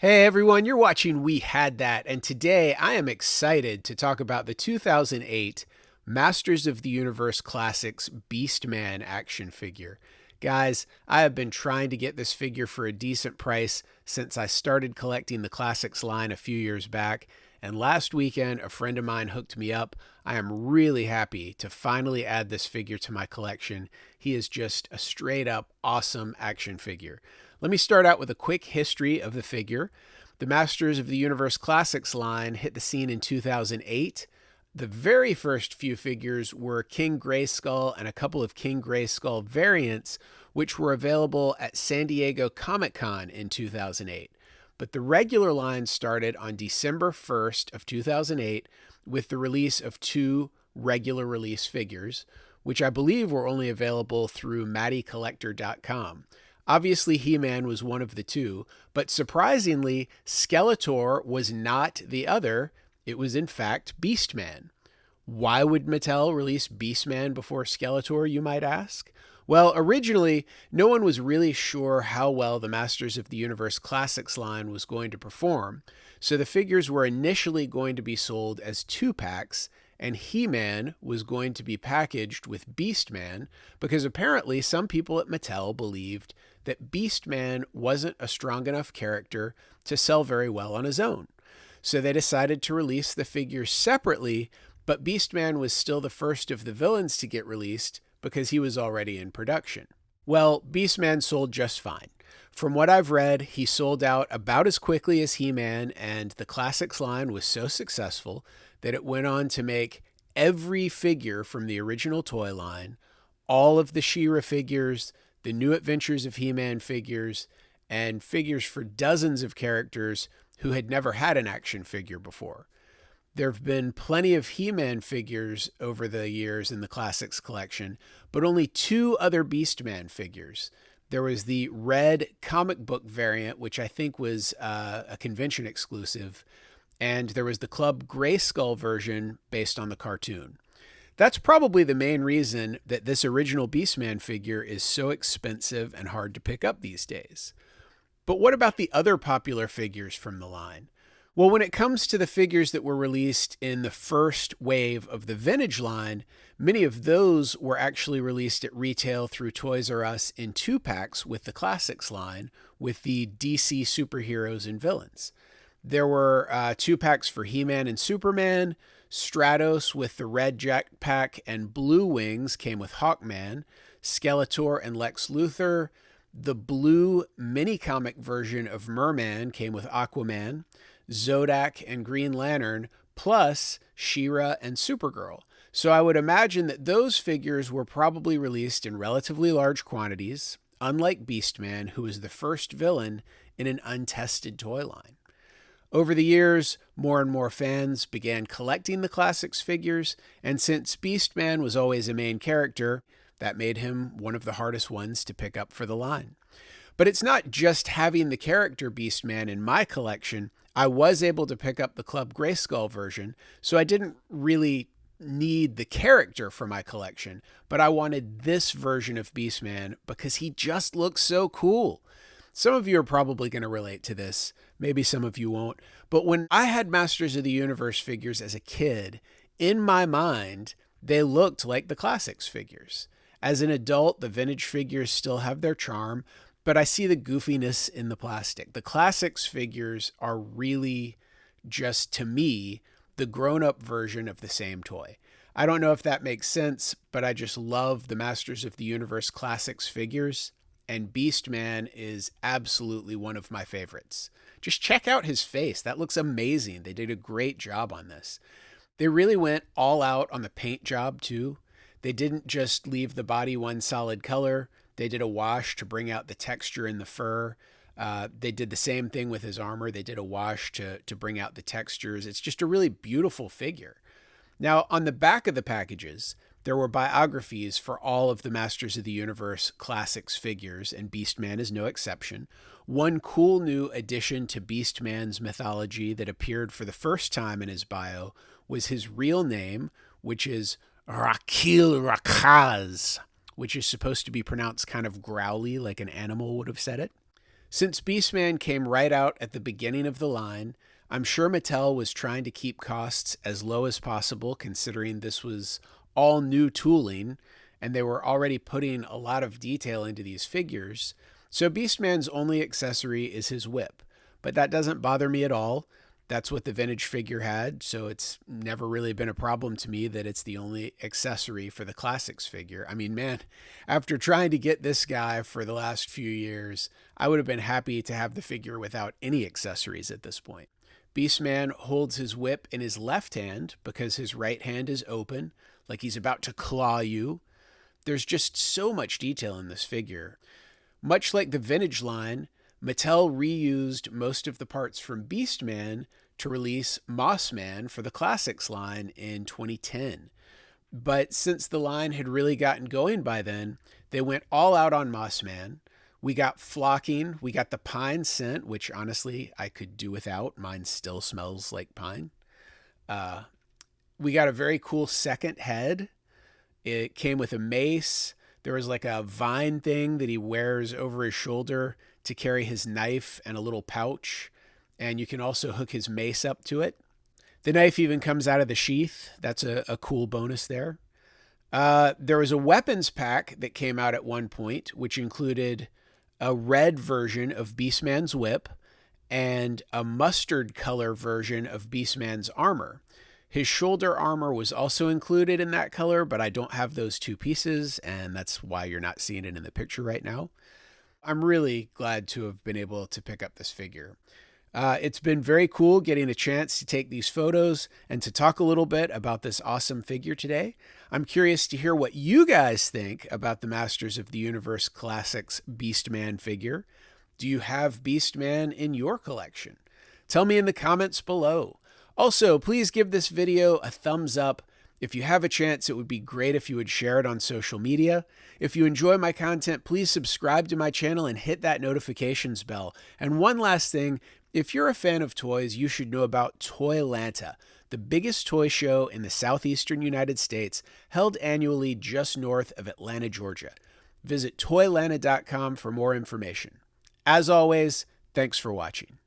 Hey everyone, you're watching We Had That, and today I am excited to talk about the 2008 Masters of the Universe Classics Beastman action figure. Guys, I have been trying to get this figure for a decent price since I started collecting the Classics line a few years back, and last weekend a friend of mine hooked me up. I am really happy to finally add this figure to my collection. He is just a straight up awesome action figure. Let me start out with a quick history of the figure. The Masters of the Universe Classics line hit the scene in 2008. The very first few figures were King Grayskull and a couple of King Grayskull variants, which were available at San Diego Comic-Con in 2008. But the regular line started on December 1st of 2008 with the release of two regular release figures, which I believe were only available through MattyCollector.com. Obviously, He-Man was one of the two, but surprisingly, Skeletor was not the other. It was, in fact, Beastman. Why would Mattel release Beastman before Skeletor, you might ask? Well, originally, no one was really sure how well the Masters of the Universe Classics line was going to perform, so the figures were initially going to be sold as 2-packs, and He-Man was going to be packaged with Beastman because apparently some people at Mattel believed that Beastman wasn't a strong enough character to sell very well on his own. So they decided to release the figures separately, but Beastman was still the first of the villains to get released because he was already in production. Well, Beastman sold just fine. From what I've read, he sold out about as quickly as He-Man, and the Classics line was so successful that it went on to make every figure from the original toy line, all of the She-Ra figures, the New Adventures of He-Man figures, and figures for dozens of characters who had never had an action figure before. There have been plenty of He-Man figures over the years in the Classics collection, but only two other Beastman figures. There was the red comic book variant, which I think was a convention exclusive, and there was the Club Grayskull version based on the cartoon. That's probably the main reason that this original Beastman figure is so expensive and hard to pick up these days. But what about the other popular figures from the line? Well, when it comes to the figures that were released in the first wave of the vintage line, many of those were actually released at retail through Toys R Us in 2-packs with the Classics line, with the DC superheroes and villains. There were 2-packs for He-Man and Superman. Stratos with the red jetpack and blue wings came with Hawkman. Skeletor and Lex Luthor. The blue mini-comic version of Merman came with Aquaman. Zodak and Green Lantern, plus She-Ra and Supergirl. So I would imagine that those figures were probably released in relatively large quantities, unlike Beastman, who was the first villain in an untested toy line. Over the years, more and more fans began collecting the Classics figures, and since Beastman was always a main character, that made him one of the hardest ones to pick up for the line. But it's not just having the character Beastman in my collection. I was able to pick up the Club Grayskull version, so I didn't really need the character for my collection, but I wanted this version of Beastman because he just looks so cool. Some of you are probably going to relate to this. Maybe some of you won't. But when I had Masters of the Universe figures as a kid, in my mind, they looked like the Classics figures. As an adult, the vintage figures still have their charm, but I see the goofiness in the plastic. The Classics figures are really just, to me, the grown-up version of the same toy. I don't know if that makes sense, but I just love the Masters of the Universe Classics figures, and Beastman is absolutely one of my favorites. Just check out his face. That looks amazing. They did a great job on this. They really went all out on the paint job, too. They didn't just leave the body one solid color. They did a wash to bring out the texture in the fur. They did the same thing with his armor. They did a wash to bring out the textures. It's just a really beautiful figure. Now, on the back of the packages, there were biographies for all of the Masters of the Universe Classics figures, and Beastman is no exception. One cool new addition to Beastman's mythology that appeared for the first time in his bio was his real name, which is Rakil Rakaz, which is supposed to be pronounced kind of growly, like an animal would have said it. Since Beastman came right out at the beginning of the line, I'm sure Mattel was trying to keep costs as low as possible, considering this was all new tooling and they were already putting a lot of detail into these figures. So Beastman's only accessory is his whip, but that doesn't bother me at all. That's what the vintage figure had, so it's never really been a problem to me that it's the only accessory for the classics figure. I mean, man, after trying to get this guy for the last few years, I would have been happy to have the figure without any accessories at this point. Beastman holds his whip in his left hand because his right hand is open, like he's about to claw you. There's just so much detail in this figure. Much like the vintage line, Mattel reused most of the parts from Beastman to release Mossman for the Classics line in 2010. But since the line had really gotten going by then, they went all out on Mossman. We got flocking, we got the pine scent, which honestly I could do without. Mine still smells like pine. We got a very cool second head. It came with a mace. There was like a vine thing that he wears over his shoulder to carry his knife and a little pouch. And you can also hook his mace up to it. The knife even comes out of the sheath. That's a cool bonus there. There was a weapons pack that came out at one point, which included a red version of Beastman's whip and a mustard color version of Beastman's armor. His shoulder armor was also included in that color, but I don't have those two pieces, and that's why you're not seeing it in the picture right now. I'm really glad to have been able to pick up this figure. It's been very cool getting a chance to take these photos and to talk a little bit about this awesome figure today. I'm curious to hear what you guys think about the Masters of the Universe Classics Beastman figure. Do you have Beastman in your collection? Tell me in the comments below. Also, please give this video a thumbs up. If you have a chance, it would be great if you would share it on social media. If you enjoy my content, please subscribe to my channel and hit that notifications bell. And one last thing, if you're a fan of toys, you should know about ToyLanta, the biggest toy show in the southeastern United States, held annually just north of Atlanta, Georgia. Visit ToyLanta.com for more information. As always, thanks for watching.